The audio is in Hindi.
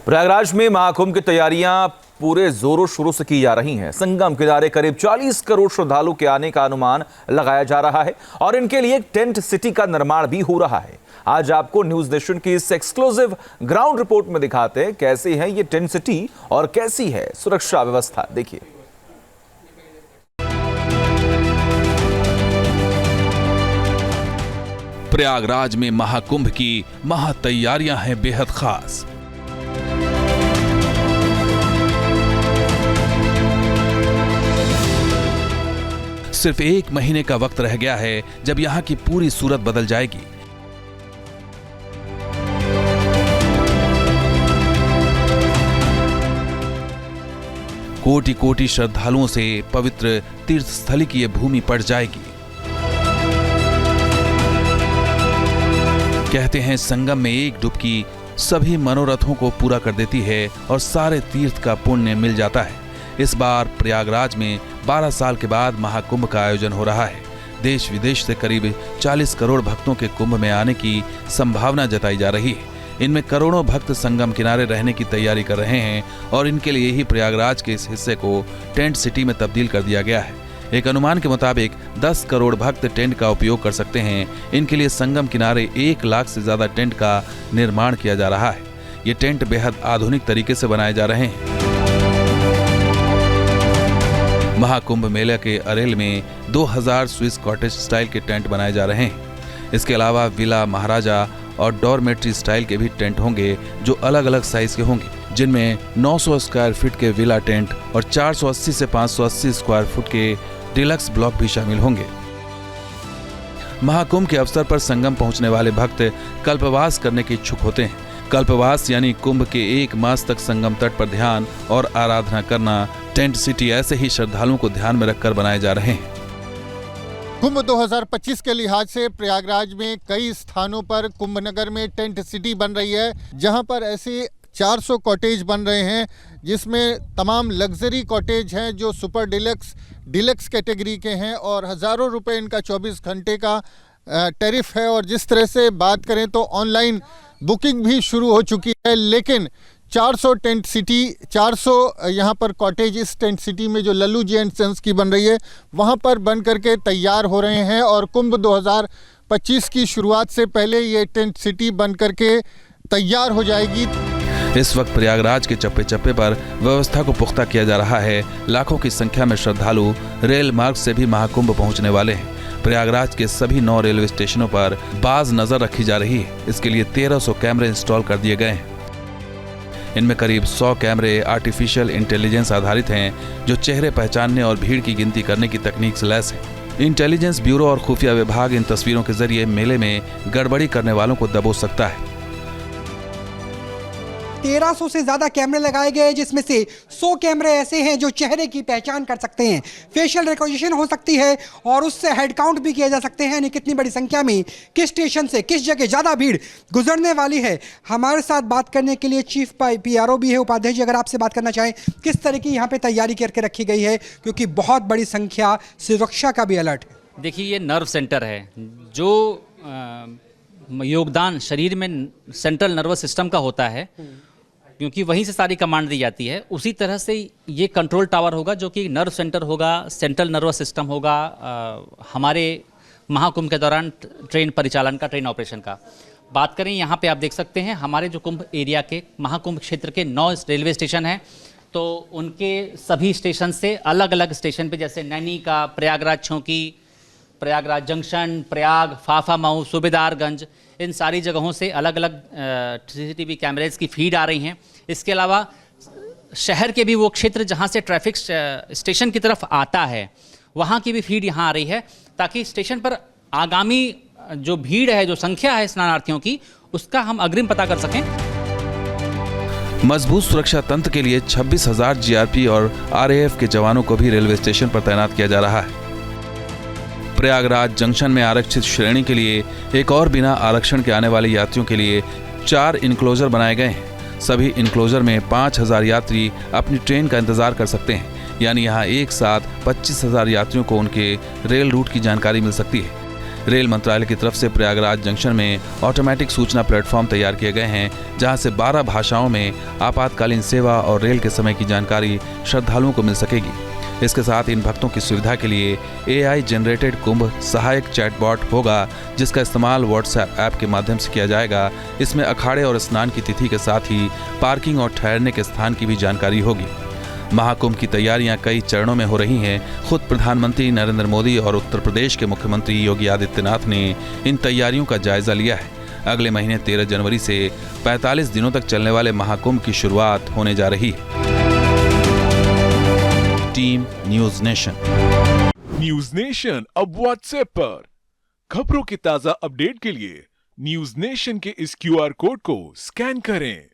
प्रयागराज में महाकुंभ की तैयारियां पूरे जोरों शोरों से की जा रही हैं। संगम किनारे करीब 40 करोड़ श्रद्धालु के आने का अनुमान लगाया जा रहा है और इनके लिए एक टेंट सिटी का निर्माण भी हो रहा है। आज आपको न्यूज नेशन की इस एक्सक्लूसिव ग्राउंड रिपोर्ट में दिखाते हैं कैसी है ये टेंट सिटी और कैसी है सुरक्षा व्यवस्था। देखिए। प्रयागराज में महाकुंभ की महातैयारियां हैं बेहद खास। सिर्फ 1 महीने का वक्त रह गया है जब यहां की पूरी सूरत बदल जाएगी। कोटि कोटि श्रद्धालुओं से पवित्र तीर्थ स्थली की यह भूमि पड़ जाएगी। कहते हैं संगम में एक डुबकी सभी मनोरथों को पूरा कर देती है और सारे तीर्थ का पुण्य मिल जाता है। इस बार प्रयागराज में 12 साल के बाद महाकुंभ का आयोजन हो रहा है। देश विदेश से करीब 40 करोड़ भक्तों के कुंभ में आने की संभावना जताई जा रही है। इनमें करोड़ों भक्त संगम किनारे रहने की तैयारी कर रहे हैं और इनके लिए ही प्रयागराज के इस हिस्से को टेंट सिटी में तब्दील कर दिया गया है। एक अनुमान के मुताबिक 10 करोड़ भक्त टेंट का उपयोग कर सकते हैं। इनके लिए संगम किनारे 1 लाख से ज्यादा टेंट का निर्माण किया जा रहा है। ये टेंट बेहद आधुनिक तरीके से बनाए जा रहे हैं। महाकुंभ मेले के अरेल में 2000 स्विस कॉटेज स्टाइल के टेंट बनाए जा रहे हैं। इसके अलावा विला महाराजा और डॉर्मेट्री स्टाइल के भी टेंट होंगे जो अलग अलग साइज के होंगे, जिनमें 900 स्क्वायर फीट के विला टेंट और 480 से 580 स्क्वायर फुट के डिलक्स ब्लॉक भी शामिल होंगे। महाकुंभ के अवसर पर संगम पहुंचने वाले भक्त कल्पवास करने के इच्छुक होते हैं। कल्पवास यानी कुंभ के 1 मास तक संगम तट पर ध्यान और आराधना करना। टेंट सिटी ऐसे ही श्रद्धालुओं को ध्यान में रखकर बनाए जा रहे हैं। कुंभ 2025 के लिहाज से प्रयागराज में कई स्थानों पर कुंभ नगर में टेंट सिटी बन रही है, जहां पर ऐसे 400 कॉटेज बन रहे हैं, जिसमें तमाम लग्जरी कॉटेज हैं जो सुपर डिलक्स कैटेगरी के हैं और हज़ारों रुपए इनका 24 घंटे का टैरिफ है। और जिस तरह से बात करें तो ऑनलाइन बुकिंग भी शुरू हो चुकी है, लेकिन 400 यहाँ पर कॉटेज इस टेंट सिटी में जो लल्लू जी एंड सन्स की बन रही है वहाँ पर बन करके तैयार हो रहे हैं और कुंभ 2025 की शुरुआत से पहले ये टेंट सिटी बन करके तैयार हो जाएगी। इस वक्त प्रयागराज के चप्पे चप्पे पर व्यवस्था को पुख्ता किया जा रहा है। लाखों की संख्या में श्रद्धालु रेल मार्ग से भी महाकुंभ पहुंचने वाले हैं। प्रयागराज के सभी 9 रेलवे स्टेशनों पर बाज नजर रखी जा रही है। इसके लिए 1300 कैमरे इंस्टॉल कर दिए गए हैं। इनमें करीब 100 कैमरे आर्टिफिशियल इंटेलिजेंस आधारित हैं जो चेहरे पहचानने और भीड़ की गिनती करने की तकनीक से लैस है। इंटेलिजेंस ब्यूरो और खुफिया विभाग इन तस्वीरों के जरिए मेले में गड़बड़ी करने वालों को दबोच सकता है। 1300 से ज़्यादा कैमरे लगाए गए, जिसमें से 100 कैमरे ऐसे हैं जो चेहरे की पहचान कर सकते हैं, फेशियल रिकॉग्निशन हो सकती है और उससे हेड काउंट भी किए जा सकते हैं यानी कितनी बड़ी संख्या में किस स्टेशन से किस जगह ज़्यादा भीड़ गुजरने वाली है। हमारे साथ बात करने के लिए चीफ PRO भी है उपाध्यक्ष जी, अगर आपसे बात करना चाहें किस तरह की यहाँ पर तैयारी करके रखी गई है, क्योंकि बहुत बड़ी संख्या सुरक्षा का भी अलर्ट है। देखिए, ये नर्व सेंटर है जो योगदान शरीर में सेंट्रल नर्वस सिस्टम का होता है, क्योंकि वहीं से सारी कमांड दी जाती है। उसी तरह से ये कंट्रोल टावर होगा जो कि नर्व सेंटर होगा, सेंट्रल नर्वस सिस्टम होगा हमारे महाकुंभ के दौरान ट्रेन परिचालन का, ट्रेन ऑपरेशन का। बात करें यहाँ पे आप देख सकते हैं हमारे जो कुंभ एरिया के महाकुंभ क्षेत्र के 9 रेलवे स्टेशन हैं, तो उनके सभी स्टेशन से अलग अलग स्टेशन पे, जैसे नैनी का, प्रयागराज छौकी, प्रयागराज जंक्शन, प्रयाग, फाफा मऊ, सूबेदारगंज, इन सारी जगहों से अलग अलग CCTV कैमरेज की फीड आ रही हैं। इसके अलावा शहर के भी वो क्षेत्र जहां से ट्रैफिक स्टेशन की तरफ आता है वहां की भी फीड यहां आ रही है, ताकि स्टेशन पर आगामी जो भीड़ है, जो संख्या है स्नानार्थियों की, उसका हम अग्रिम पता कर सकें। मजबूत सुरक्षा तंत्र के लिए 26,000 GRP और RAF के जवानों को भी रेलवे स्टेशन पर तैनात किया जा रहा है। प्रयागराज जंक्शन में आरक्षित श्रेणी के लिए एक और बिना आरक्षण के आने वाले यात्रियों के लिए 4 इनक्लोजर बनाए गए हैं। सभी इनक्लोजर में 5000 यात्री अपनी ट्रेन का इंतजार कर सकते हैं, यानी यहाँ एक साथ 25,000 यात्रियों को उनके रेल रूट की जानकारी मिल सकती है। रेल मंत्रालय की तरफ से प्रयागराज जंक्शन में ऑटोमेटिक सूचना प्लेटफॉर्म तैयार किए गए हैं, जहां से 12 भाषाओं में आपातकालीन सेवा और रेल के समय की जानकारी श्रद्धालुओं को मिल सकेगी। इसके साथ इन भक्तों की सुविधा के लिए AI जनरेटेड कुंभ सहायक चैटबॉट होगा, जिसका इस्तेमाल व्हाट्सएप ऐप के माध्यम से किया जाएगा। इसमें अखाड़े और स्नान की तिथि के साथ ही पार्किंग और ठहरने के स्थान की भी जानकारी होगी। महाकुंभ की तैयारियां कई चरणों में हो रही हैं। खुद प्रधानमंत्री नरेंद्र मोदी और उत्तर प्रदेश के मुख्यमंत्री योगी आदित्यनाथ ने इन तैयारियों का जायजा लिया है। अगले महीने 13 जनवरी से 45 दिनों तक चलने वाले महाकुंभ की शुरुआत होने जा रही है। Team news nation. News nation अब व्हाट्सएप पर खबरों की ताजा अपडेट के लिए न्यूज नेशन के इस QR कोड को स्कैन करें।